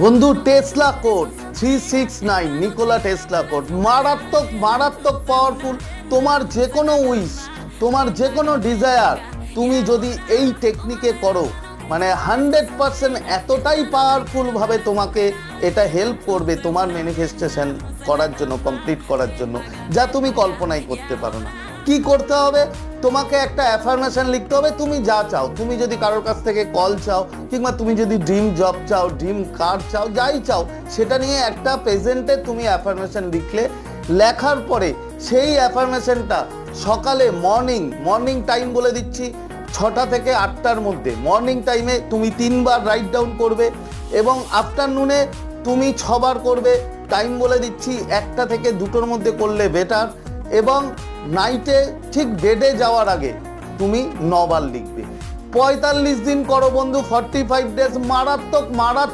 বন্ধু Tesla code 369 Nikola Tesla code মারাত্মক মারাত্মক পাওয়ারফুল। তোমার যে কোনো উইশ, তোমার যে কোনো ডিজায়ার তুমি যদি এই টেকনিকে করো মানে 100% এতটাই পাওয়ারফুল ভাবে তোমাকে এটা হেল্প করবে তোমার ম্যানিফেস্টেশন করার জন্য, কমপ্লিট করার জন্য, যা তুমি কল্পনাই করতে পারো না। কি করতে হবে? তোমাকে একটা অ্যাফার্মেশন লিখতে হবে। তুমি যা চাও, তুমি যদি কারোর কাছ থেকে কল চাও, কিংবা তুমি যদি ড্রিম জব চাও, ড্রিম কার চাও, যাই চাও, সেটা নিয়ে একটা প্রেজেন্টে তুমি অ্যাফার্মেশন লিখলে, লেখার পরে সেই অ্যাফার্মেশনটা সকালে মর্নিং টাইম বলে দিচ্ছি 6টা থেকে 8টার মধ্যে মর্নিং টাইমে তুমি 3বার রাইট ডাউন করবে এবং আফটারনুনে তুমি 6বার করবে। টাইম বলে দিচ্ছি 1টা থেকে 2টোর মধ্যে করলে বেটার। এবং নাইটে ঠিক বেডে যাওয়ার আগে তুমি 9বার লিখবে। 45 দিন করো বন্ধু, 45 ডেজ। মারাত্মক মারাত্মক